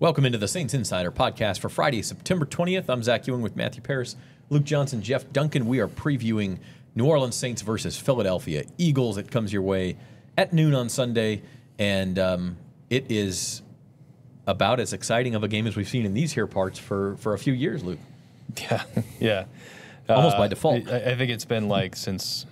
Welcome into the Saints Insider podcast for Friday, September 20th. I'm Zach Ewing with Matthew Paris, Luke Johnson, Jeff Duncan. We are previewing New Orleans Saints versus Philadelphia Eagles. It comes your way at noon on Sunday, and it is about as exciting of a game as we've seen in these here parts for a few years, Luke. Yeah. Almost by default. I think it's been like since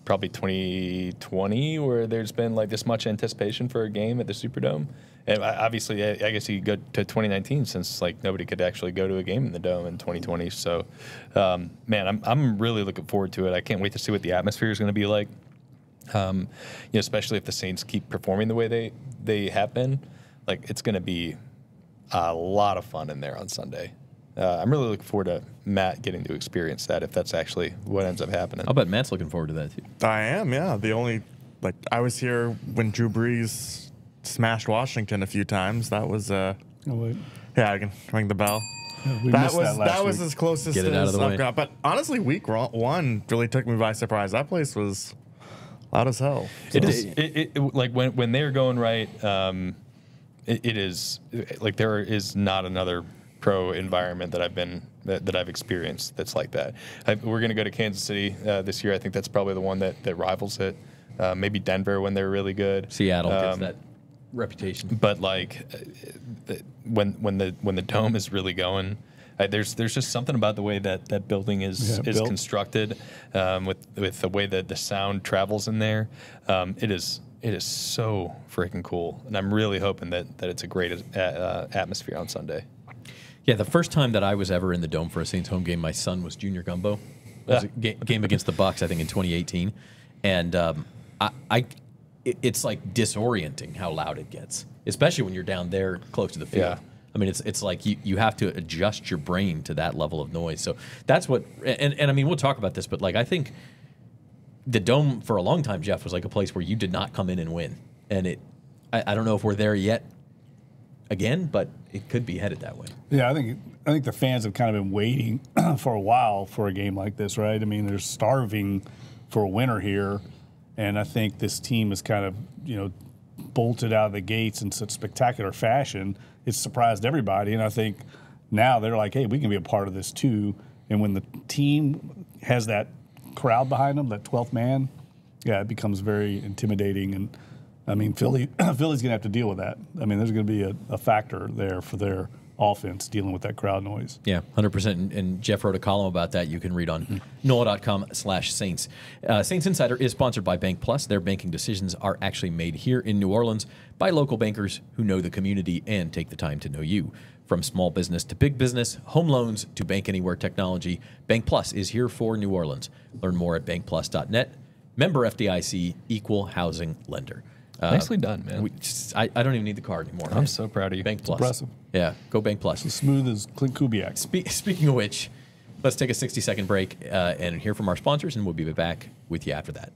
probably 2020 where there's been like this much anticipation for a game at the Superdome. And obviously, I guess you go to 2019 since like nobody could actually go to a game in the Dome in 2020. So, man, I'm really looking forward to it. I can't wait to see what the atmosphere is going to be like. Especially if the Saints keep performing the way they have been. Like, it's going to be a lot of fun in there on Sunday. I'm really looking forward to Matt getting to experience that if that's actually what ends up happening. I'll bet Matt's looking forward to that too. I am, yeah. I was here when Drew Brees smashed Washington a few times. That was Oh, wait. yeah, I can ring the bell. Yeah, we missed that last was week. as closest Get it out of as the I've way. got. But honestly, week one really took me by surprise. That place was loud as hell. It is like when they're going right. It is like there is not another pro environment that I've experienced that's like that. We're going to go to Kansas City this year. I think that's probably the one that rivals it. Maybe Denver when they're really good. Seattle gets that reputation. But like when the Dome is really going, there's just something about the way that building is built. constructed, with the way that the sound travels in there. It is so freaking cool, and I'm really hoping that it's a great atmosphere on Sunday. Yeah, the first time that I was ever in the Dome for a Saints home game, my son was junior gumbo. It was a game against the Bucs, I think, in 2018, and it's like disorienting how loud it gets, especially when you're down there close to the field. Yeah. I mean, it's like you have to adjust your brain to that level of noise. So that's what, and I mean, we'll talk about this, but like I think the Dome for a long time, Jeff, was like a place where you did not come in and win, and I don't know if we're there yet again, but it could be headed that way. Yeah, I think the fans have kind of been waiting for a while for a game like this, right? I mean, they're starving for a winner here, and I think this team is kind of, bolted out of the gates in such spectacular fashion. It's surprised everybody, and I think now they're like, hey, we can be a part of this too. And when the team has that crowd behind them, that 12th man, yeah, it becomes very intimidating. And I mean, Philly's going to have to deal with that. I mean, there's going to be a factor there for their offense dealing with that crowd noise. Yeah, 100%. And Jeff wrote a column about that you can read on NOLA.com/Saints. Saints Insider is sponsored by Bank Plus. Their banking decisions are actually made here in New Orleans by local bankers who know the community and take the time to know you. From small business to big business, home loans to bank anywhere technology, Bank Plus is here for New Orleans. Learn more at bankplus.net. Member FDIC, equal housing lender. Nicely done, man. I don't even need the card anymore. I'm so proud of you. Bank Plus. Impressive. Yeah, go Bank Plus. As smooth as Clint Kubiak. Speaking of which, let's take a 60-second break and hear from our sponsors, and we'll be back with you after that.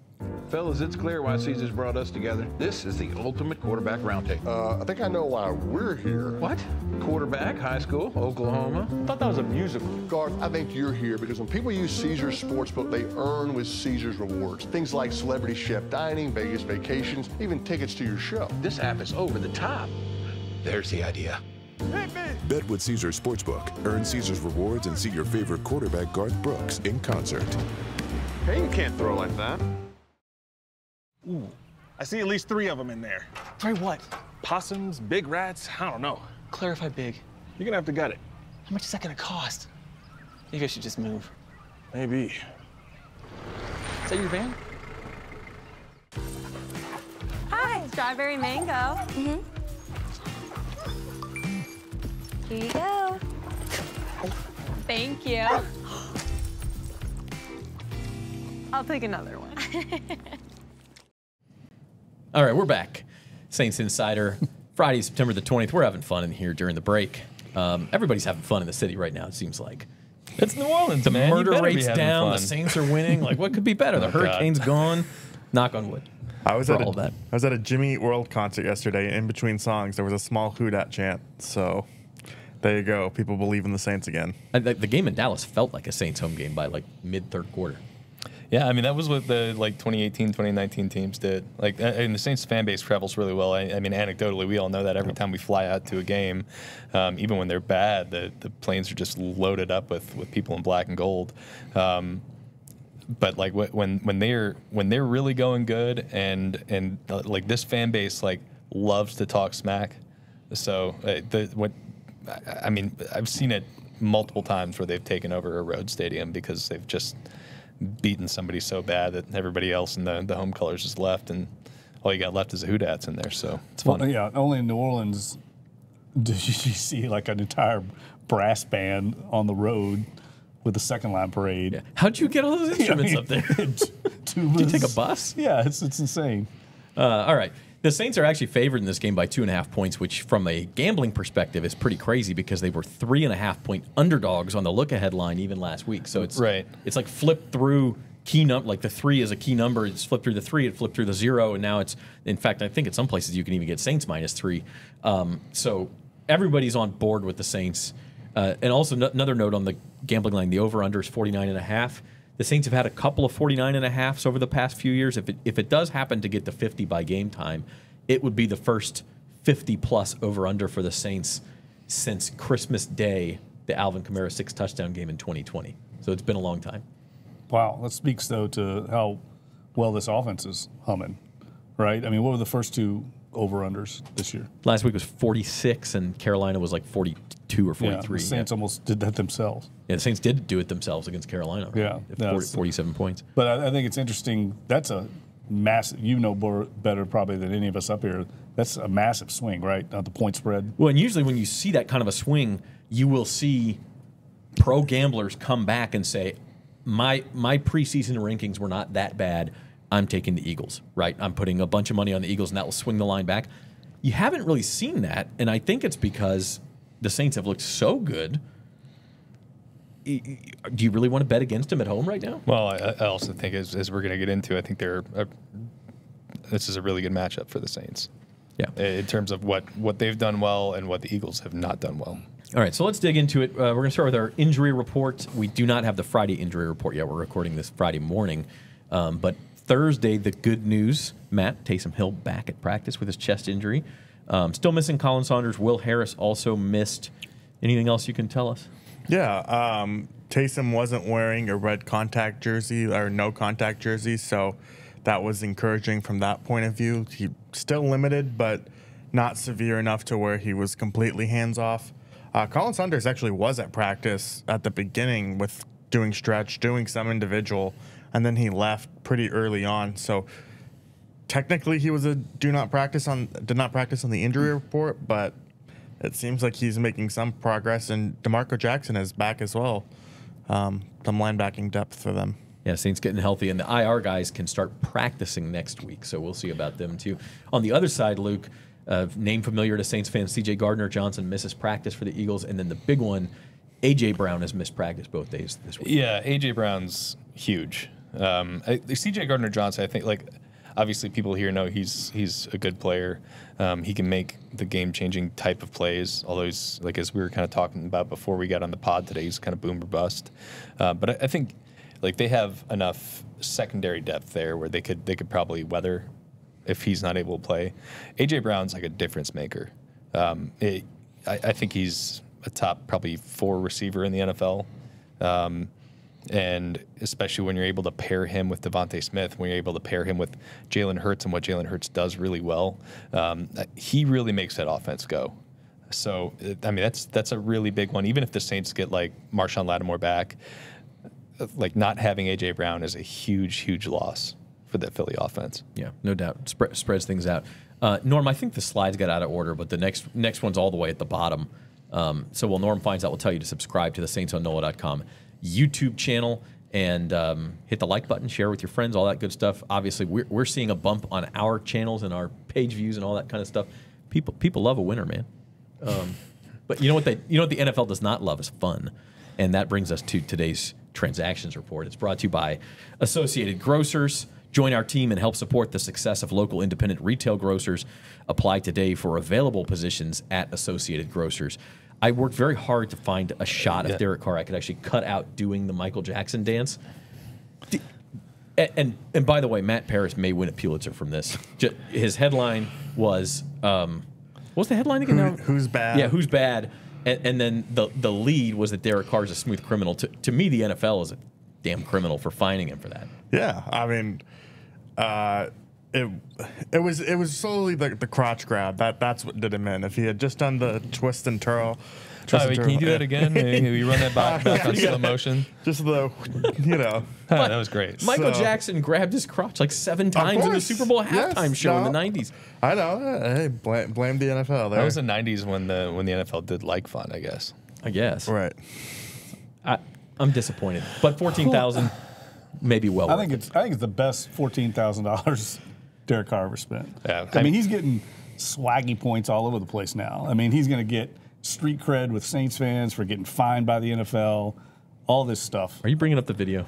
Fellas, it's clear why Caesars brought us together. This is the ultimate quarterback roundtable. I think I know why we're here. What? Quarterback, high school, Oklahoma. I thought that was a musical. Garth, I think you're here because when people use Caesars Sportsbook, they earn with Caesars rewards. Things like celebrity chef dining, Vegas vacations, even tickets to your show. This app is over the top. There's the idea. Bet with Caesars Sportsbook. Earn Caesars rewards and see your favorite quarterback Garth Brooks in concert. Hey, you can't throw like that. Ooh, I see at least 3 of them in there. 3 what? Possums, big rats, I don't know. Clarify big. You're gonna have to gut it. How much is that gonna cost? Maybe I should just move. Maybe. Is that your van? Hi, strawberry mango. Mm-hmm. Here you go. Thank you. I'll take another one. All right, we're back. Saints Insider, Friday, September the 20th. We're having fun in here during the break. Everybody's having fun in the city right now, it seems like. It's New Orleans, The man. You murder better be rate's having down. fun. The Saints are winning. Like, what could be better? The hurricane's gone. Knock on wood. I was for at all of that. I was at a Jimmy Eat World concert yesterday. In between songs, there was a small Who-Dat chant. So there you go. People believe in the Saints again. The game in Dallas felt like a Saints home game by like mid-third quarter. Yeah, I mean, that was what the 2018, 2019 teams did. And the Saints fan base travels really well. I mean, anecdotally, we all know that every time we fly out to a game, even when they're bad, the planes are just loaded up with people in black and gold. But when they're really going good, and this fan base loves to talk smack. So I've seen it multiple times where they've taken over a road stadium because they've just beaten somebody so bad that everybody else in the home colors is left, and all you got left is the Houdats in there. So it's fun. Well, yeah, only in New Orleans did you see an entire brass band on the road with the second line parade. Yeah. How'd you get all those instruments up there? Did you take a bus? Yeah, it's insane. All right. The Saints are actually favored in this game by 2.5 points, which from a gambling perspective is pretty crazy because they were 3.5-point underdogs on the look-ahead line even last week. So it's like flipped through key number, like the 3 is a key number. It's flipped through the 3, it flipped through the 0, and now it's, in fact, I think in some places you can even get Saints -3. So everybody's on board with the Saints. And also another note on the gambling line, the over-under is 49.5. The Saints have had a couple of 49.5s over the past few years. If it does happen to get to 50 by game time, it would be the first 50-plus over-under for the Saints since Christmas Day, the Alvin Kamara 6-touchdown game in 2020. So it's been a long time. Wow. That speaks, though, to how well this offense is humming, right? I mean, what were the first 2 over-unders this year? Last week was 46, and Carolina was 42 or 43. Yeah, the Saints almost did that themselves. Yeah, the Saints did do it themselves against Carolina. Right? Yeah. 47 points. But I think it's interesting. That's a massive, better probably than any of us up here, that's a massive swing, right, on the point spread. Well, and usually when you see that kind of a swing, you will see pro gamblers come back and say, my preseason rankings were not that bad. I'm taking the Eagles, right? I'm putting a bunch of money on the Eagles, and that will swing the line back. You haven't really seen that, and I think it's because the Saints have looked so good. Do you really want to bet against them at home right now? Well, I also think, as we're going to get into, I think this is a really good matchup for the Saints. Yeah, in terms of what they've done well and what the Eagles have not done well. All right, so let's dig into it. We're going to start with our injury report. We do not have the Friday injury report yet. We're recording this Friday morning. But Thursday, the good news, Matt, Taysom Hill back at practice with his chest injury. Still missing Colin Saunders. Will Harris also missed. Anything else you can tell us? Yeah, Taysom wasn't wearing a red contact jersey or no contact jersey, so that was encouraging from that point of view. He still limited, but not severe enough to where he was completely hands-off. Colin Saunders actually was at practice at the beginning with doing stretch, doing some individual, and then he left pretty early on. So technically he was did not practice on the injury report, but it seems like he's making some progress, and DeMarco Jackson is back as well. Some linebacking depth for them. Yeah, Saints getting healthy, and the IR guys can start practicing next week, so we'll see about them too. On the other side, Luke, name familiar to Saints fans, C.J. Gardner-Johnson misses practice for the Eagles, and then the big one, A.J. Brown has missed practice both days this week. Yeah, A.J. Brown's huge. C.J. Gardner-Johnson, I think, obviously people here know he's a good player. He can make the game-changing type of plays, although he's, as we were kind of talking about before we got on the pod today, he's kind of boom or bust. But I think they have enough secondary depth there where they could probably weather if he's not able to play. A.J. Brown's a difference maker. I think he's a top probably 4 receiver in the NFL. And especially when you're able to pair him with Devontae Smith, when you're able to pair him with Jalen Hurts and what Jalen Hurts does really well, he really makes that offense go. So, I mean, that's a really big one. Even if the Saints get Marshawn Lattimore back, not having A.J. Brown is a huge, huge loss for that Philly offense. Yeah, no doubt. Spreads things out. Norm, I think the slides got out of order, but the next one's all the way at the bottom. So while Norm finds out, we'll tell you to subscribe to the Saints on NOLA.com YouTube channel and hit the like button, share with your friends, all that good stuff. Obviously, we're seeing a bump on our channels and our page views and all that kind of stuff. People love a winner, man. But you know what the NFL does not love is fun, and that brings us to today's transactions report. It's brought to you by Associated Grocers. Join our team and help support the success of local independent retail grocers. Apply today for available positions at Associated Grocers. I worked very hard to find a shot of Derek Carr I could actually cut out doing the Michael Jackson dance. And by the way, Matt Paris may win a Pulitzer from this. His headline was, what's the headline again? Who's bad? Yeah, who's bad? And then the lead was that Derek Carr is a smooth criminal. To me, the NFL is a damn criminal for fining him for that. Yeah, I mean, it was solely the crotch grab. That's what did him in. If he had just done the twist and twirl. Can you do that again? You run that back on slow motion? Just the, that was great. Michael Jackson grabbed his crotch like 7 times in the Super Bowl halftime show in the 90s. I know. Hey, blame the NFL there. That was the 90s when the NFL did like fun, I guess. Right. I'm disappointed. But 14,000 maybe well I think it's the best $14,000 Derek Carr ever spent. Yeah, I mean, he's getting swaggy points all over the place now. I mean, he's going to get street cred with Saints fans for getting fined by the NFL, all this stuff. Are you bringing up the video?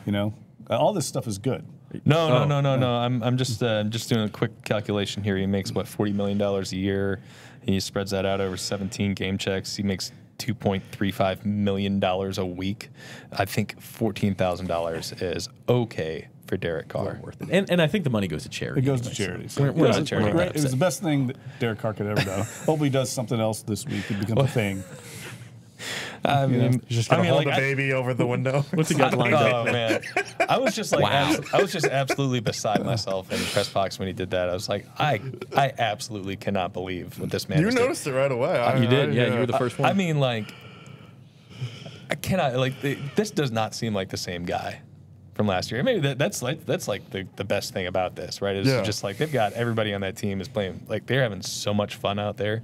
All this stuff is good. No. I'm just doing a quick calculation here. He makes $40 million a year. He spreads that out over 17 game checks. He makes $2.35 million a week. I think $14,000 is okay for Derek Carr. Well worth it. And I think the money goes to charity. It goes to charities. We're not charity. It was the best thing that Derek Carr could ever do. Hopefully he does something else this week. It becomes a thing. I mean, just gonna hold the baby over the window. What's he got lined up? Oh man, I was just like, Wow. I was just absolutely beside myself in the press box when he did that. I was like, I absolutely cannot believe what this man. You noticed it right away. You did, yeah. You were the first one. I mean, like, I cannot this does not seem like the same guy from last year. Maybe that's like the best thing about this, right? It's just like they've got everybody on that team is playing, like they're having so much fun out there.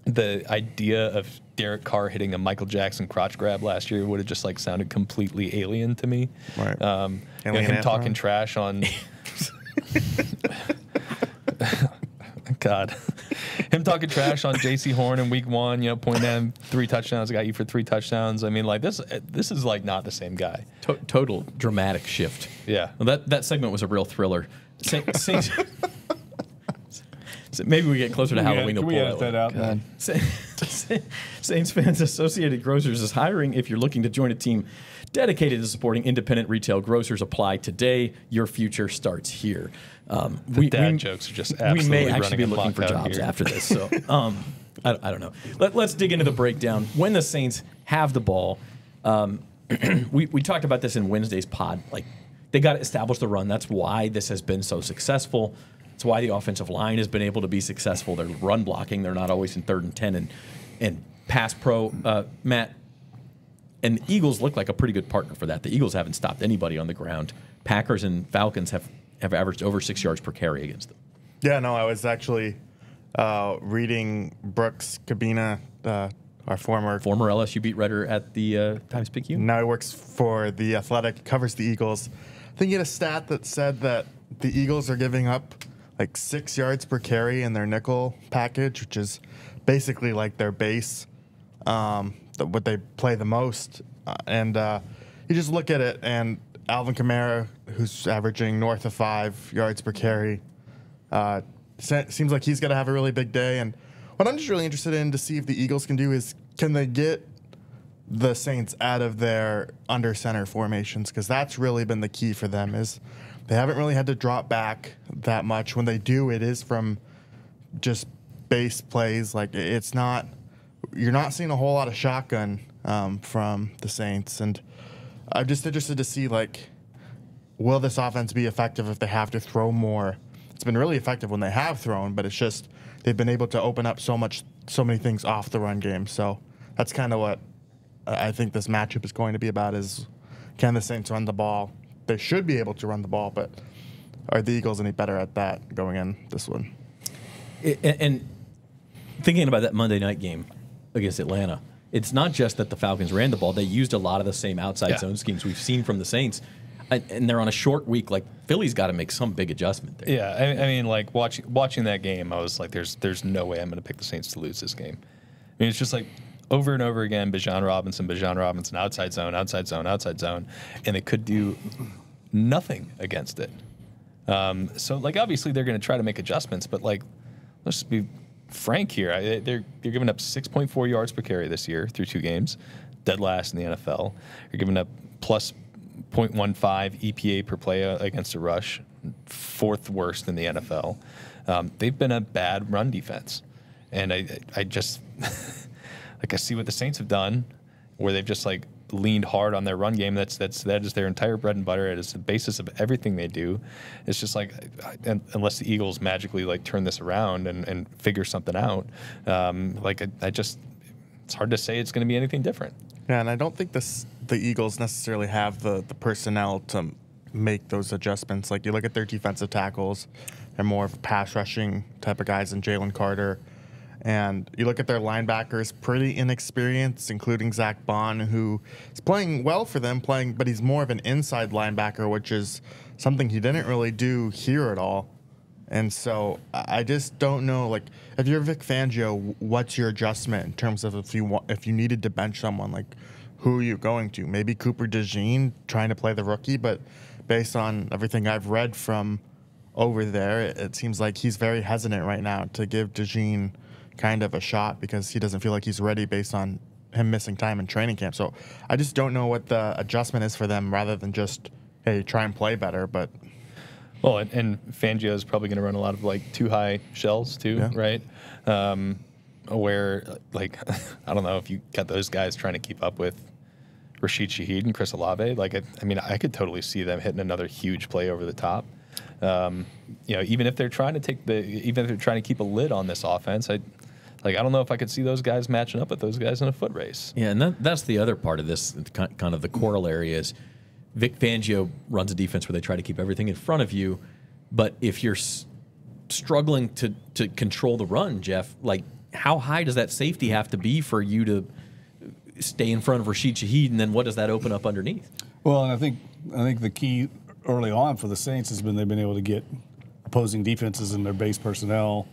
The idea of Derek Carr hitting a Michael Jackson crotch grab last year would have just like sounded completely alien to me. Right. Him talking trash on God. Him talking trash on J.C. Horn in week 1, pointing at him 3 touchdowns, got you for 3 touchdowns. I mean, like this is like not the same guy. Total dramatic shift. Yeah. Well, that segment was a real thriller. Saints, so maybe we get closer to Halloween. Can we edit that out? Saints Fans Associated Grocers is hiring. If you're looking to join a team dedicated to supporting independent retail grocers, apply today. Your future starts here. Dad jokes are just absolutely we may actually be looking for jobs here. after this. So I don't know. Let's dig into the breakdown. When the Saints have the ball, we talked about this in Wednesday's pod. Like they got to establish the run. That's why this has been so successful. It's why the offensive line has been able to be successful. They're run blocking. They're not always in 3rd and 10 and pass pro. Matt, and the Eagles look like a pretty good partner for that. The Eagles haven't stopped anybody on the ground. Packers and Falcons have averaged over 6 yards per carry against them. Yeah, no, I was actually reading Brooks Cabina, our former LSU beat writer at the Times-Picayune. Now he works for The Athletic, covers the Eagles. I think he had a stat that said that the Eagles are giving up like 6 yards per carry in their nickel package, which is basically like their base, what they play the most. And you just look at it, and Alvin Kamara, who's averaging north of 5 yards per carry, seems like he's going to have a really big day. And what I'm just really interested in to see if the Eagles can do is, can they get the Saints out of their under center formations? Because that's really been the key for them, is they haven't really had to drop back that much. When they do, it is from just base plays. Like you're not seeing a whole lot of shotgun from the Saints. And I'm just interested to see, like, will this offense be effective if they have to throw more? It's been really effective when they have thrown, but it's just they've been able to open up so many things off the run game. So that's kind of what I think this matchup is going to be about, is can the Saints run the ball? They should be able to run the ball, but are the Eagles any better at that going in this one? And thinking about that Monday night game against Atlanta, it's not just that the Falcons ran the ball. They used a lot of the same outside zone schemes we've seen from the Saints. And they're on a short week. Like, Philly's got to make some big adjustment there. Yeah, I mean, like, watching that game, I was like, there's no way I'm going to pick the Saints to lose this game. I mean, it's just like over and over again, Bijan Robinson, outside zone, and they could do nothing against it. So, like, obviously they're going to try to make adjustments, but, like, let's just be frank here. They're giving up 6.4 yards per carry this year through 2 games, dead last in the NFL. You're giving up plus .15 EPA per play against a rush, 4th worst in the NFL. They've been a bad run defense. And I just, like, I see what the Saints have done, where they've just, like, leaned hard on their run game. That is their entire bread and butter. It is the basis of everything they do. It's just like, unless the Eagles magically, like, turn this around and figure something out, it's hard to say it's going to be anything different. Yeah, and I don't think the Eagles necessarily have the personnel to make those adjustments. Like, you look at their defensive tackles, they're more of a pass rushing type of guys than Jalen Carter. And you look at their linebackers, pretty inexperienced, including Zach Bond, who is playing well for them, but he's more of an inside linebacker, which is something he didn't really do here at all. And so I just don't know, like, if you're Vic Fangio, what's your adjustment in terms of if you needed to bench someone, like, who are you going to? Maybe Cooper DeJean trying to play the rookie, but based on everything I've read from over there, it seems like he's very hesitant right now to give DeJean kind of a shot because he doesn't feel like he's ready based on him missing time in training camp. So I just don't know what the adjustment is for them rather than just, hey, try and play better, but... Well, and Fangio is probably going to run a lot of, like, too high shells too, yeah. Right? Where, like, I don't know if you got those guys trying to keep up with Rashid Shaheed and Chris Olave. Like, I mean, I could totally see them hitting another huge play over the top. Even if they're trying to keep a lid on this offense, I don't know if I could see those guys matching up with those guys in a foot race. Yeah, and that's the other part of this, kind of the corollary is Vic Fangio runs a defense where they try to keep everything in front of you, but if you're struggling to control the run, Jeff, like, how high does that safety have to be for you to stay in front of Rashid Shaheed, and then what does that open up underneath? Well, and I think the key early on for the Saints has been they've been able to get opposing defenses in their base personnel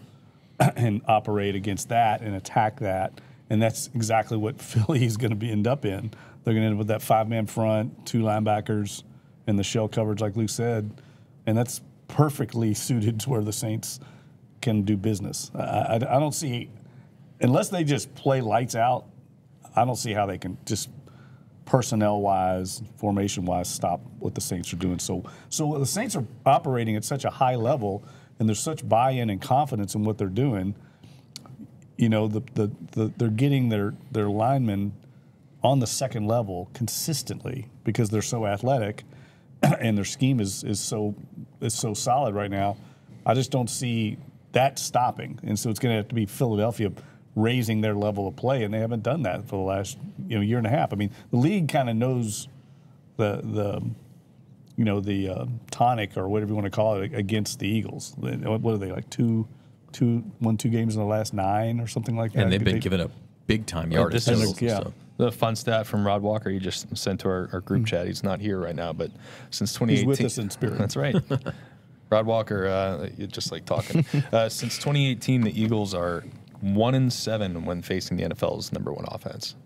and operate against that and attack that, and that's exactly what Philly is going to end up in. They're going to end up with that 5-man front, 2 linebackers, and the shell coverage, like Luke said, and that's perfectly suited to where the Saints can do business. I don't see, unless they just play lights out, I don't see how they can just personnel-wise, formation-wise, stop what the Saints are doing. So the Saints are operating at such a high level, and there's such buy-in and confidence in what they're doing. You know, they're getting their linemen on the second level consistently because they're so athletic, and their scheme is so solid right now. I just don't see that stopping, and so it's going to have to be Philadelphia raising their level of play, and they haven't done that for the last year and a half. I mean, the league kind of knows the tonic or whatever you want to call it against the Eagles. What are they, like won 2 games in the last 9 or something like that? And they've been given a big time yardage. So. The fun stat from Rod Walker he just sent to our group chat. He's not here right now, but since 2018, he's with us in spirit. That's right. Rod Walker, just like talking. Since 2018, the Eagles are 1-7 when facing the NFL's #1 offense.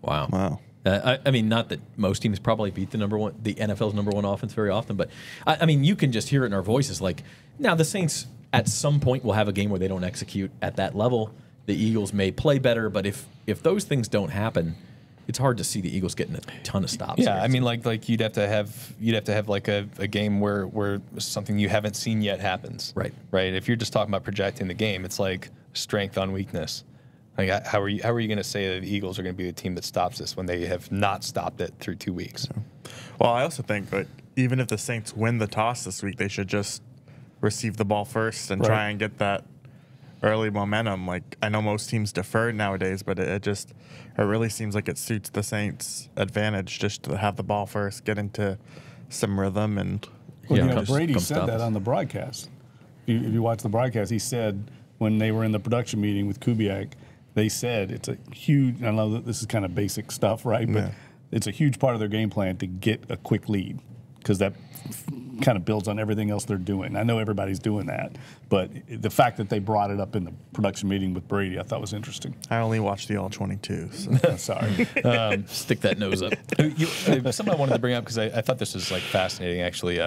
Wow. I mean, not that most teams probably beat the NFL's #1 offense very often, but I mean, you can just hear it in our voices. Like, now the Saints at some point will have a game where they don't execute at that level. The Eagles may play better, but if those things don't happen, it's hard to see the Eagles getting a ton of stops. Yeah, I mean, like you'd have to have like a game where something you haven't seen yet happens. Right. If you're just talking about projecting the game, it's like strength on weakness. Like, how are you going to say that the Eagles are going to be the team that stops this when they have not stopped it through 2 weeks? Well, I also think that even if the Saints win the toss this week, they should just receive the ball first and try and get that early momentum. Like, I know most teams defer nowadays, but it really seems like it suits the Saints' advantage just to have the ball first, get into some rhythm, and Brady said that on the broadcast. If you watch the broadcast, he said when they were in the production meeting with Kubiak, they said it's a huge. I know that this is kind of basic stuff, right? But it's a huge part of their game plan to get a quick lead because that kind of builds on everything else they're doing. I know everybody's doing that, but the fact that they brought it up in the production meeting with Brady, I thought was interesting. I only watched the All-22. So. Sorry. Stick that nose up. Something I wanted to bring up because I thought this was like fascinating, actually.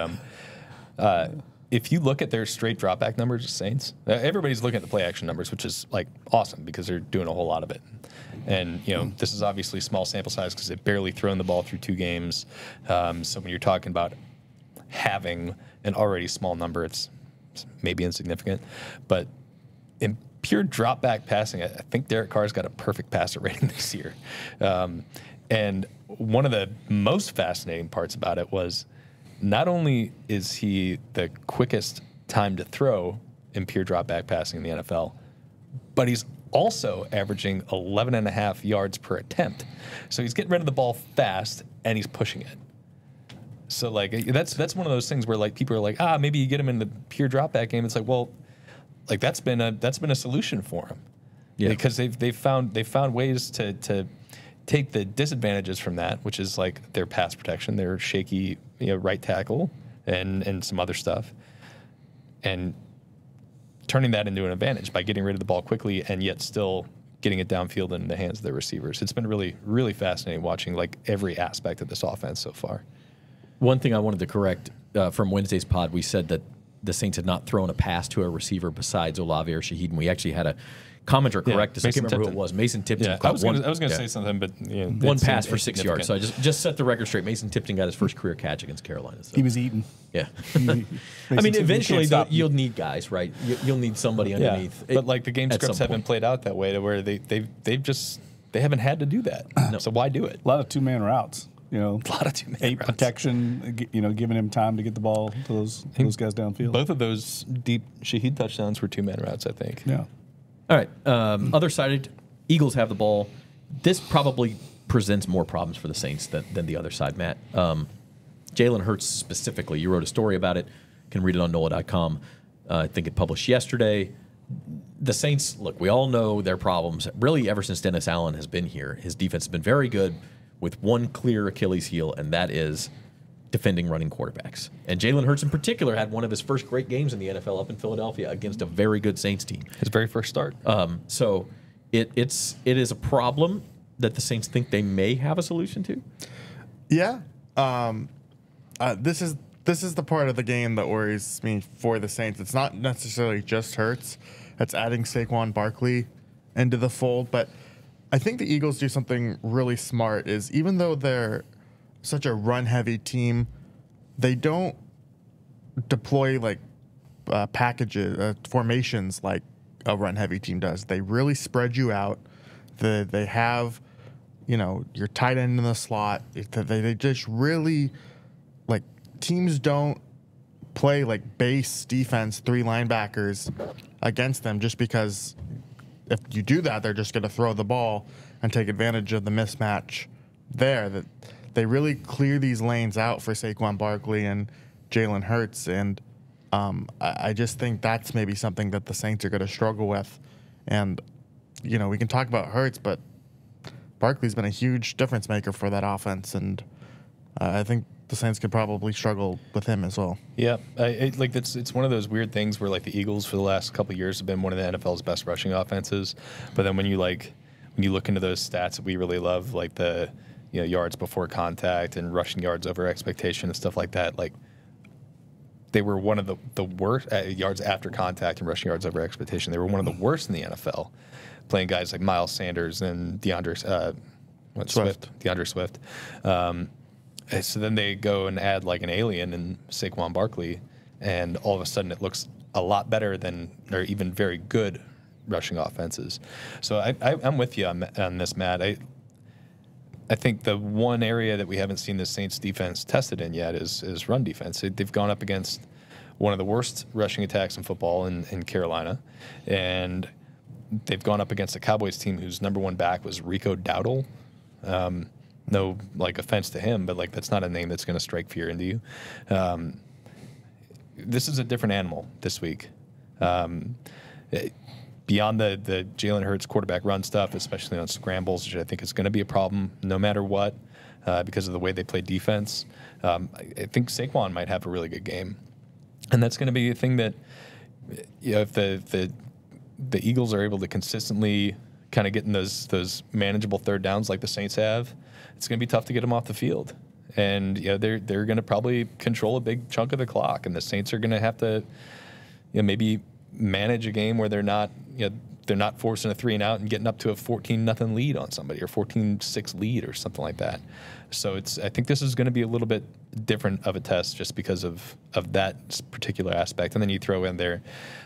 if you look at their straight dropback numbers, the Saints, everybody's looking at the play action numbers, which is like awesome because they're doing a whole lot of it. And this is obviously small sample size because they've barely thrown the ball through 2 games. So when you're talking about having an already small number, it's maybe insignificant. But in pure dropback passing, I think Derek Carr's got a perfect passer rating this year. And one of the most fascinating parts about it was not only is he the quickest time to throw in pure dropback passing in the NFL, but he's also averaging 11.5 yards per attempt. So he's getting rid of the ball fast and he's pushing it. So like that's one of those things where like people are like, maybe you get him in the pure dropback game. It's like, well, like that's been a solution for him. Yeah. Because they've found ways to take the disadvantages from that, which is like their pass protection, their shaky right tackle and some other stuff, and turning that into an advantage by getting rid of the ball quickly and yet still getting it downfield in the hands of their receivers. It's been really, really fascinating watching like every aspect of this offense so far. One thing I wanted to correct from Wednesday's pod, we said that the Saints had not thrown a pass to a receiver besides Olave or Shaheed, and we actually had a commenter correct us. I can't remember who it was. Mason Tipton. Yeah, I was going to say something, but one pass for 6 yards. So I just set the record straight. Mason Tipton got his first career catch against Carolina. So. He was eaten. Yeah. I mean, eventually you'll need guys, right? You'll need somebody underneath. Yeah. But like the game scripts haven't pplayed out that way to where they haven't had to do that. No. So why do it? A lot of 2-man routes. A lot of 2-man routes. Protection, giving him time to get the ball to those guys downfield. Both of those deep Shaheed touchdowns were 2-man routes, I think. Yeah. All right. Other sided, Eagles have the ball. This probably presents more problems for the Saints than the other side, Matt. Jalen Hurts specifically, you wrote a story about it. You can read it on NOLA.com. I think it published yesterday. The Saints, look, we all know their problems. Really, ever since Dennis Allen has been here, his defense has been very good with one clear Achilles heel, and that is defending running quarterbacks. And Jalen Hurts in particular had one of his first great games in the NFL up in Philadelphia against a very good Saints team. His very first start. So it is a problem that the Saints think they may have a solution to. Yeah. This is the part of the game that worries me for the Saints. It's not necessarily just Hurts. It's adding Saquon Barkley into the fold. But I think the Eagles do something really smart is even though they're such a run-heavy team, they don't deploy like packages, formations like a run-heavy team does. They really spread you out. They have, your tight end in the slot. They just really, like, teams don't play like base defense, 3 linebackers against them just because if you do that, they're just going to throw the ball and take advantage of the mismatch there. That they really clear these lanes out for Saquon Barkley and Jalen Hurts, and I just think that's maybe something that the Saints are going to struggle with. And we can talk about Hurts, but Barkley's been a huge difference maker for that offense, and I think the Saints could probably struggle with him as well. Yeah, it's one of those weird things where like the Eagles for the last couple of years have been one of the NFL's best rushing offenses, but then when you look into those stats that we really love, like the yards before contact and rushing yards over expectation and stuff like that, like they were one of the worst yards after contact and rushing yards over expectation. They were one of the worst in the NFL, playing guys like Miles Sanders and DeAndre Swift. So then they go and add like an alien in Saquon Barkley, and all of a sudden it looks a lot better than or even very good rushing offenses. So I'm with you on this, Matt. I think the one area that we haven't seen the Saints defense tested in yet is run defense. They've gone up against one of the worst rushing attacks in football in Carolina, and they've gone up against a Cowboys team whose number one back was Rico Dowdle. No, like, offense to him, but like that's not a name that's going to strike fear into you. This is a different animal this week. Beyond the Jalen Hurts quarterback run stuff, especially on scrambles, which I think is going to be a problem no matter what because of the way they play defense. I think Saquon might have a really good game, and that's going to be a thing that if the Eagles are able to consistently kind of get in those manageable third downs like the Saints have, it's going to be tough to get them off the field. and they're going to probably control a big chunk of the clock, and the Saints are going to have to maybe manage a game where they're not forcing a 3-and-out and getting up to a 14-0 lead on somebody or 14-6 lead or something like that. So I think this is going to be a little bit different of a test just because of that particular aspect. And then you throw in their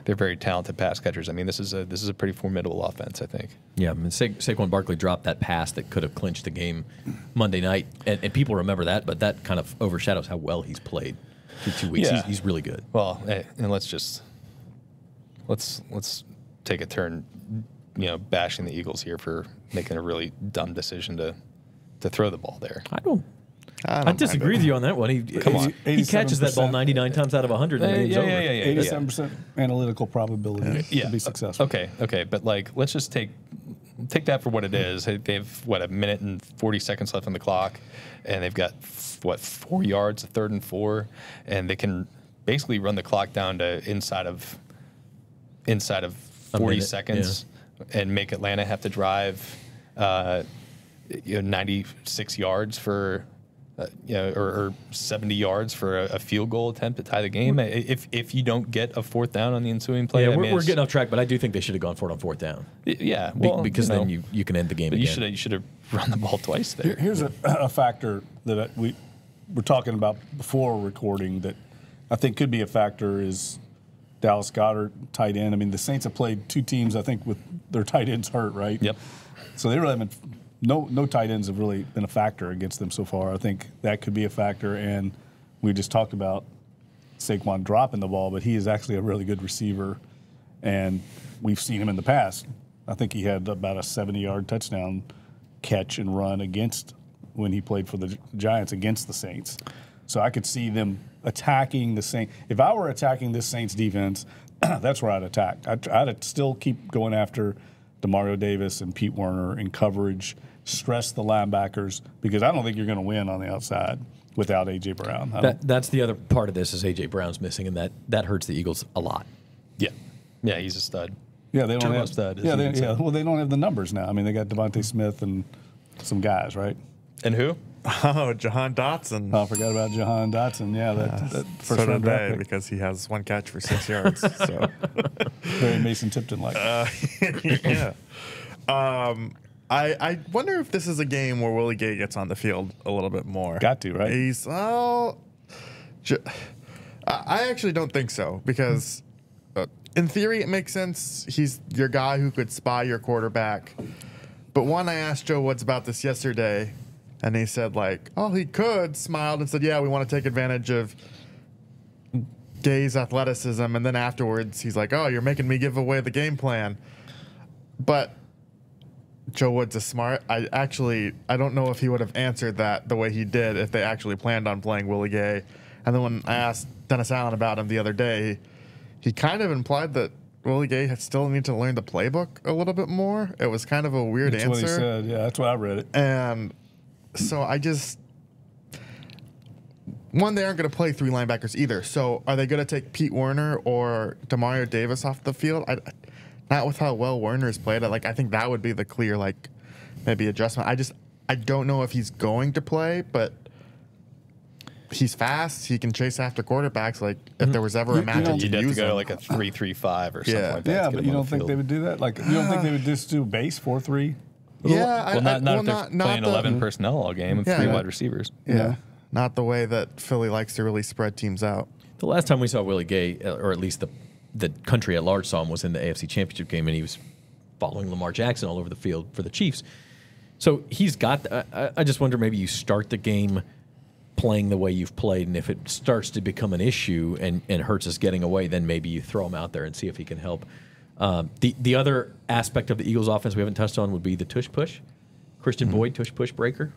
very talented pass catchers. I mean, this is a pretty formidable offense, I think. Yeah, I mean, Saquon Barkley dropped that pass that could have clinched the game Monday night, and people remember that, but that kind of overshadows how well he's played through 2 weeks. Yeah. He's really good. Well, and let's take a turn, bashing the Eagles here for making a really dumb decision to throw the ball there. I disagree with you on that one. He catches that ball 99 times out of 100 and the game's over. 87% analytical probability to be successful. Okay, but let's just take that for what it is. They have a minute and 40 seconds left on the clock, and they've got 4 yards, a 3rd and 4, and they can basically run the clock down to inside of 40 seconds and make Atlanta have to drive 96 yards for or 70 yards for a field goal attempt to tie the game. If you don't get a 4th down on the ensuing play, we're getting off track, but I do think they should have gone for it on 4th down. Yeah, because then you can end the game. You should have run the ball twice there. Here's a factor that we were talking about before recording that I think could be a factor is Dallas Goedert, tight end. I mean, the Saints have played 2 teams, I think, with their tight ends hurt, right? Yep. So they really haven't. No tight ends have really been a factor against them so far. I think that could be a factor. And we just talked about Saquon dropping the ball, but he is actually a really good receiver, and we've seen him in the past. I think he had about a 70-yard touchdown catch and run against when he played for the Giants against the Saints. So I could see them attacking the Saints. If I were attacking this Saints defense, that's where I'd attack. I'd still keep going after Demario Davis and Pete Werner in coverage, stress the linebackers, because I don't think you're going to win on the outside without A.J. Brown. That's the other part of this is A.J. Brown's missing, and that hurts the Eagles a lot. Yeah, he's a stud. Yeah, they don't have stud. Well, they don't have the numbers now. I mean, they got Devontae Smith and some guys, right? And who? Oh, Jahan Dotson. Oh, I forgot about Jahan Dotson. Yeah, that first round draft pick. Because he has 1 catch for 6 yards. So very Mason Tipton-like. Yeah. I wonder if this is a game where Willie Gay gets on the field a little bit more. Got to, right? I actually don't think so, because in theory it makes sense. He's your guy who could spy your quarterback. But I asked Joe Woods about this yesterday, and he said, he could, smiled and said, yeah, we want to take advantage of Gay's athleticism. And then afterwards, he's like, oh, you're making me give away the game plan. But Joe Woods is smart. I don't know if he would have answered that the way he did if they actually planned on playing Willie Gay. And then when I asked Dennis Allen about him the other day, he kind of implied that Willie Gay still need to learn the playbook a little bit more. It was kind of a weird answer. That's what he said. Yeah, that's why I read it. And so they aren't going to play 3 linebackers either. So are they going to take Pete Werner or Demario Davis off the field? Not with how well Werner's played. I think that would be the clear, maybe adjustment. I don't know if he's going to play, but he's fast. He can chase after quarterbacks. If there was ever a matchup you'd have to go to a 3-3-5 or something like that. Yeah, but you don't think they would do that? You don't think they would just do base 4-3? Yeah, not if they're playing 11 personnel all game and 3 wide receivers. Yeah, not the way that Philly likes to really spread teams out. The last time we saw Willie Gay, or at least the country at large saw him, was in the AFC Championship game, and he was following Lamar Jackson all over the field for the Chiefs. So he's got. I just wonder, maybe you start the game playing the way you've played, and if it starts to become an issue and Hurts is getting away, then maybe you throw him out there and see if he can help. The other aspect of the Eagles' offense we haven't touched on would be the tush push. Christian Boyd, tush push breaker.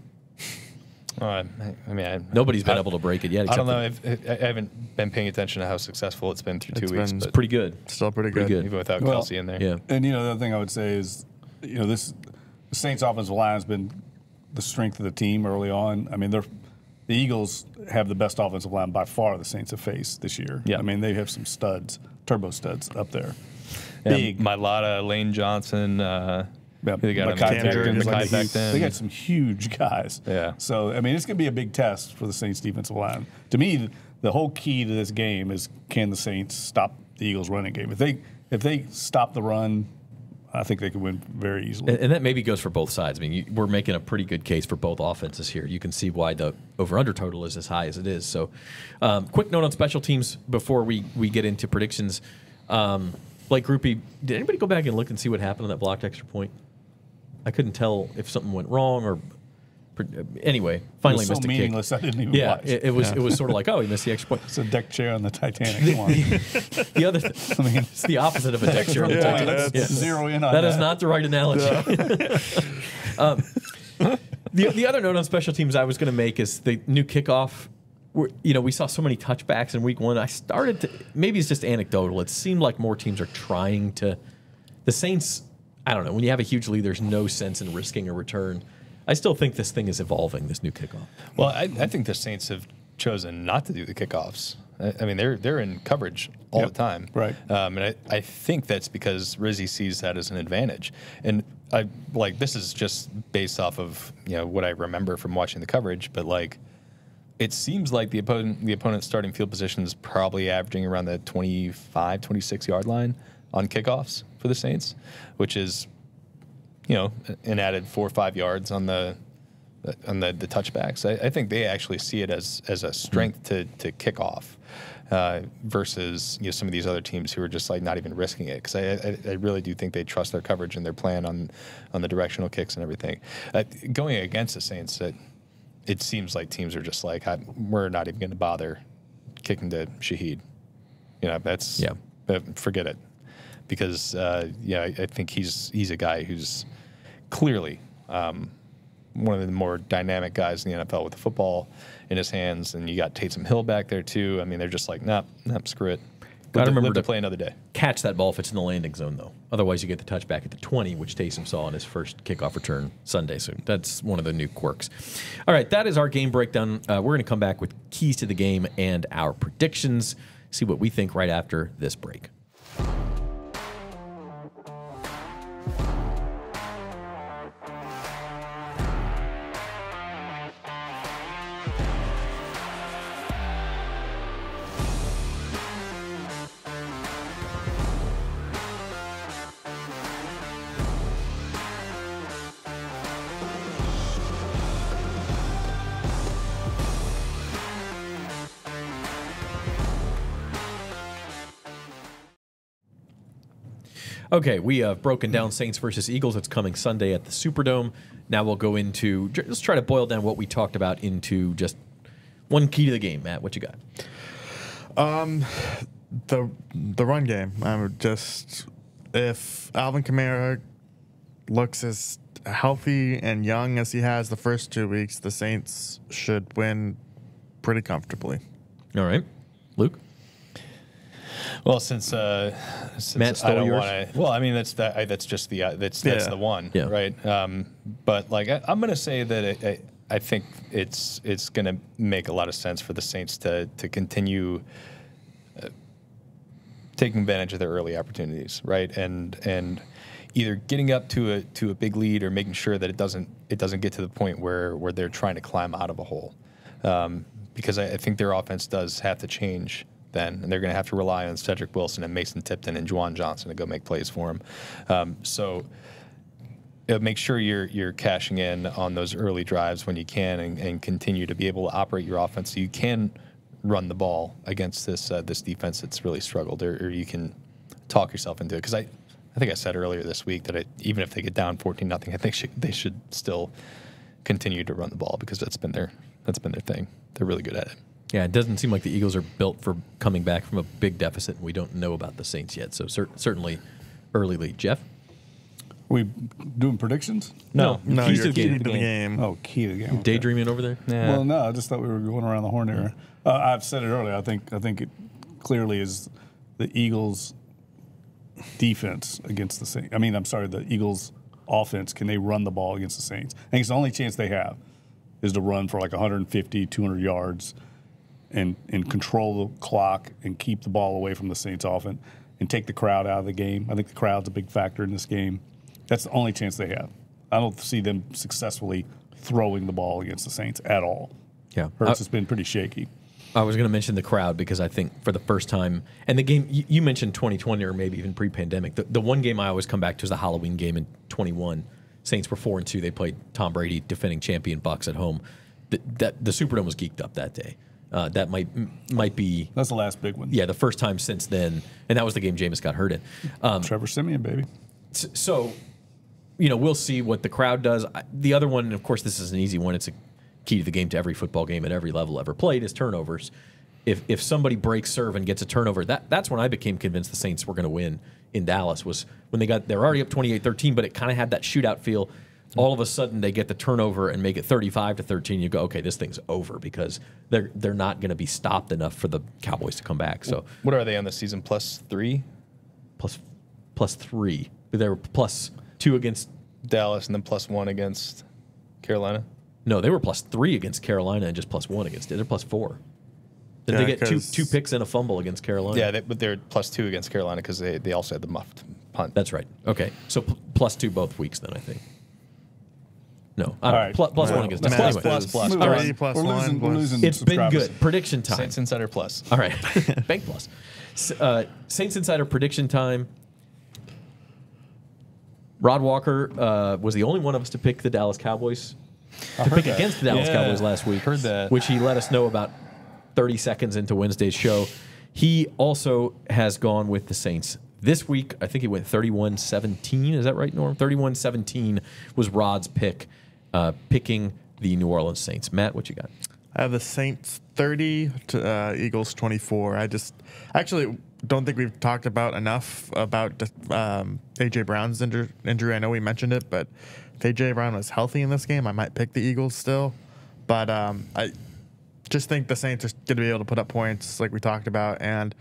Nobody's been able to break it yet. I don't know. I haven't been paying attention to how successful it's been through 2 weeks. It's pretty good. Still pretty good. Even without Kelsey in there. Yeah. And the other thing I would say is, the Saints' offensive line has been the strength of the team early on. I mean, the Eagles have the best offensive line by far the Saints have faced this year. Yeah. I mean, they have some studs, turbo studs up there. Big. Mailata, Lane Johnson, Yeah, They got McKay back then. They got some huge guys. Yeah. So, I mean, it's going to be a big test for the Saints defensive line. To me, the whole key to this game is, can the Saints stop the Eagles running game? If they stop the run, I think they could win very easily. And that maybe goes for both sides. I mean, we're making a pretty good case for both offenses here. You can see why the over-under total is as high as it is. So, quick note on special teams before we get into predictions. Blake Grupe, did anybody go back and look and see what happened on that blocked extra point? I couldn't tell if something went wrong or. Anyway, finally missed a kick. Meaningless, I didn't even watch. It was sort of like, oh, he missed the extra point. It's a deck chair on the Titanic. Come on. The other thing, I mean, it's the opposite of a deck chair on the Titanic. Let's zero in on that. That is not the right analogy. The other note on special teams I was going to make is the new kickoff. We saw so many touchbacks in week one. I started to, maybe it's just anecdotal. It seemed like more teams are trying to. The Saints, I don't know. When you have a huge lead, there's no sense in risking a return. I still think this thing is evolving, this new kickoff. Well, I think the Saints have chosen not to do the kickoffs. I mean, they're in coverage all the time. Right. And I think that's because Rizzi sees that as an advantage. And this is just based off of what I remember from watching the coverage, but it seems like the opponent's starting field position is probably averaging around the 25, 26 yard line on kickoffs for the Saints, which is an added 4 or 5 yards on the touchbacks. I think they actually see it as a strength to kick off versus some of these other teams who are just not even risking it. Because I really do think they trust their coverage and their plan on the directional kicks and everything. Going against the Saints, it seems like teams are just we're not even going to bother kicking to Shaheed. Forget it. Because I think he's a guy who's clearly one of the more dynamic guys in the NFL with the football in his hands, and you got Taysom Hill back there too. I mean, they're just nah, screw it. Got to remember to play another day. Catch that ball if it's in the landing zone, though. Otherwise, you get the touchback at the 20, which Taysom saw on his first kickoff return Sunday. So that's one of the new quirks. All right, that is our game breakdown. We're going to come back with keys to the game and our predictions. See what we think right after this break. Okay, we have broken down Saints versus Eagles. It's coming Sunday at the Superdome. Now we'll go into, let's try to boil down what we talked about into just one key to the game. Matt, what you got? The run game. If Alvin Kamara looks as healthy and young as he has the first 2 weeks, the Saints should win pretty comfortably. All right. Luke? Well, since Matt stole I don't yours. That's just the one, right? But I'm going to say that I think it's going to make a lot of sense for the Saints to continue taking advantage of their early opportunities, right? And either getting up to a big lead or making sure that it doesn't get to the point where they're trying to climb out of a hole, because I think their offense does have to change then, and they're going to have to rely on Cedric Wilson and Mason Tipton and Juwan Johnson to go make plays for him. So make sure you're cashing in on those early drives when you can, and continue to be able to operate your offense so you can run the ball against this defense that's really struggled, or you can talk yourself into it. Because I think I said earlier this week that even if they get down 14-0, I think they should still continue to run the ball, because that's been their thing. They're really good at it. Yeah, it doesn't seem like the Eagles are built for coming back from a big deficit, and we don't know about the Saints yet. So certainly early lead. Jeff? We doing predictions? No, keys to key the to the game. Oh, key to the game. Okay. Daydreaming over there? Yeah. Well, no, I just thought we were going around the horn here. I've said it earlier. I think it clearly is the Eagles' defense against the Saints. The Eagles' offense. Can they run the ball against the Saints? I think it's the only chance they have is to run for 150, 200 yards and control the clock and keep the ball away from the Saints offense and take the crowd out of the game. I think the crowd's a big factor in this game. That's the only chance they have. I don't see them successfully throwing the ball against the Saints at all. Yeah. Hurts has been pretty shaky. I was going to mention the crowd because I think for the first time, and the game, you mentioned 2020 or maybe even pre-pandemic, the one game I always come back to is the Halloween game in 21. Saints were 4-2. They played Tom Brady, defending champion Bucs at home. The Superdome was geeked up that day. That might be... That's the last big one. Yeah, the first time since then, and that was the game Jameis got hurt in. Trevor Siemian, baby. So, we'll see what the crowd does. The other one, of course, this is an easy one. It's a key to the game, to every football game at every level ever played, is turnovers. If somebody breaks serve and gets a turnover, that's when I became convinced the Saints were going to win in Dallas, was when they're already up 28-13, but it kind of had that shootout feel. All of a sudden they get the turnover and make it 35-13. You go, okay, this thing's over, because they're not going to be stopped enough for the Cowboys to come back. So what are they on the season? +3? Plus 3. They were +2 against Dallas and then +1 against Carolina. No, they were +3 against Carolina and just +1 against it. They're +4. Did they get two picks and a fumble against Carolina? Yeah, but they're +2 against Carolina because they also had the muffed punt. That's right. Okay, so +2 both weeks then, I think. No, I don't know. right. +1 against Plus, anyway. plus. All right. Plus We're one. losing Plus. It's been good. Prediction time. Saints Insider Plus. All right, Bank Plus. Saints Insider prediction time. Rod Walker was the only one of us to pick the Dallas Cowboys. To pick against the Dallas Cowboys last week. Heard that. Which he let us know about 30 seconds into Wednesday's show. He also has gone with the Saints. This week, I think he went 31-17. Is that right, Norm? 31-17 was Rod's pick, picking the New Orleans Saints. Matt, what you got? I have the Saints 30 to Eagles 24. I actually don't think we've talked about enough about A.J. Brown's injury. I know we mentioned it, but if A.J. Brown was healthy in this game, I might pick the Eagles still. But I just think the Saints are going to be able to put up points like we talked about. And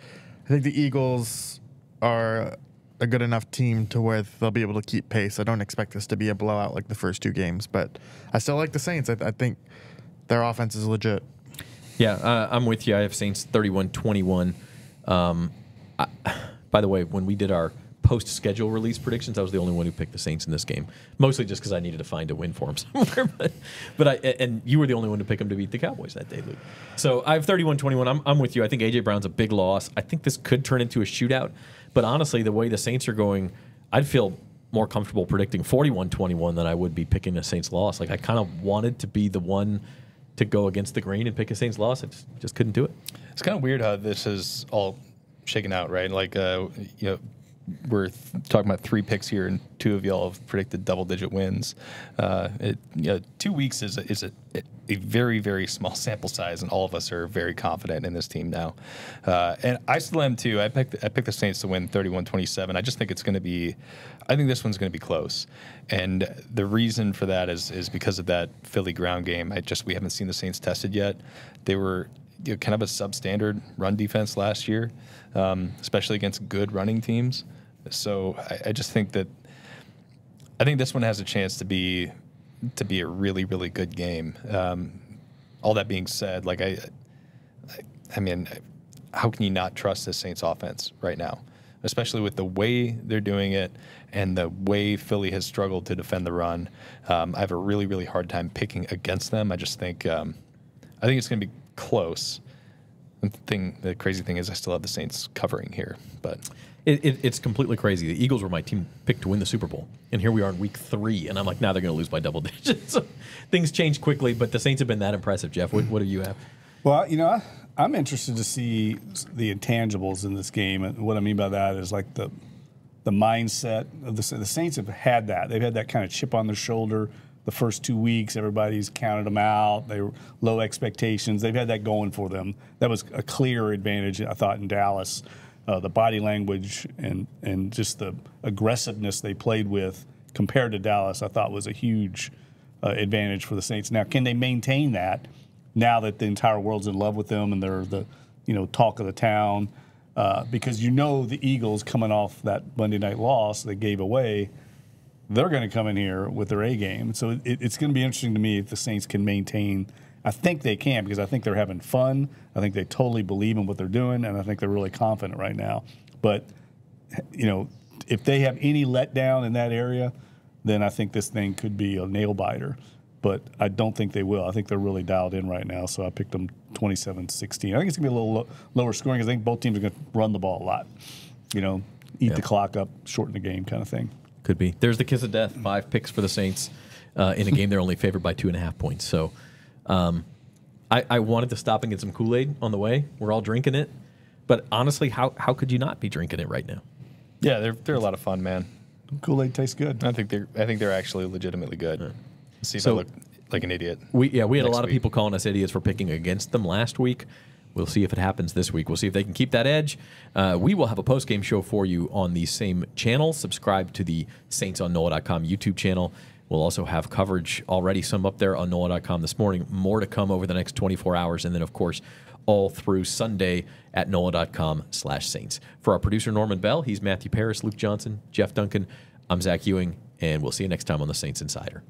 I think the Eagles are a good enough team to where they'll be able to keep pace. I don't expect this to be a blowout like the first two games, but I still like the Saints. I think their offense is legit. Yeah, I'm with you. I have Saints 31-21. By the way, when we did our post-schedule release predictions, I was the only one who picked the Saints in this game, mostly just because I needed to find a win for them somewhere. And you were the only one to pick them to beat the Cowboys that day, Luke. So I have 31-21. I'm with you. I think A.J. Brown's a big loss. I think this could turn into a shootout. But honestly, the way the Saints are going, I'd feel more comfortable predicting 41-21 than I would be picking a Saints loss. Like, I kind of wanted to be the one to go against the grain and pick a Saints loss. I just couldn't do it. It's kind of weird how this is all shaken out, right? Like, we're talking about 3 picks here, and 2 of y'all have predicted double-digit wins. 2 weeks is a very, very small sample size, and all of us are very confident in this team now. And I still am too. I picked the Saints to win 31-27. I just think it's going to be. I think this one's going to be close, and the reason for that is because of that Philly ground game. We haven't seen the Saints tested yet. They were kind of a substandard run defense last year, especially against good running teams. So I just think that this one has a chance to be a really, really good game. All that being said, like I mean, how can you not trust the Saints offense right now, especially with the way they're doing it and the way Philly has struggled to defend the run? I have a really, really hard time picking against them. I just think I think it's going to be close. The crazy thing is I still have the Saints covering here, but it's completely crazy. The Eagles were my team picked to win the Super Bowl, and here we are in week 3, and I'm like, now they're going to lose by double digits. So things change quickly, but the Saints have been that impressive. Jeff, what do you have? Well, I'm interested to see the intangibles in this game, and what I mean by that is like the mindset of the Saints have had that. They've had that kind of chip on their shoulder. The first 2 weeks, everybody's counted them out. They were low expectations. They've had that going for them. That was a clear advantage, I thought, in Dallas. The body language and just the aggressiveness they played with compared to Dallas, I thought was a huge advantage for the Saints. Now, can they maintain that now that the entire world's in love with them and they're the talk of the town? Because the Eagles coming off that Monday night loss they gave away, they're going to come in here with their A game. So it's going to be interesting to me if the Saints can maintain. I think they can, because I think they're having fun. I think they totally believe in what they're doing, and I think they're really confident right now. But, if they have any letdown in that area, then I think this thing could be a nail biter. But I don't think they will. I think they're really dialed in right now, so I picked them 27-16. I think it's going to be a little lower scoring because I think both teams are going to run the ball a lot. Eat the clock up, shorten the game kind of thing. Could be. There's the kiss of death, 5 picks for the Saints in a game they're only favored by 2.5 points. So I wanted to stop and get some Kool-Aid on the way. We're all drinking it. But honestly, how could you not be drinking it right now? Yeah, they're a lot of fun, man. Kool-Aid tastes good. I think they're actually legitimately good. Yeah. See if I look like an idiot. We had a lot of people calling us idiots for picking against them last week. We'll see if it happens this week. We'll see if they can keep that edge. We will have a post-game show for you on the same channel. Subscribe to the Saints on NOLA.com YouTube channel. We'll also have coverage already, some up there on NOLA.com this morning. More to come over the next 24 hours. And then, of course, all through Sunday at NOLA.com/Saints. For our producer, Norman Bell, he's Matthew Paris, Luke Johnson, Jeff Duncan. I'm Zach Ewing, and we'll see you next time on the Saints Insider.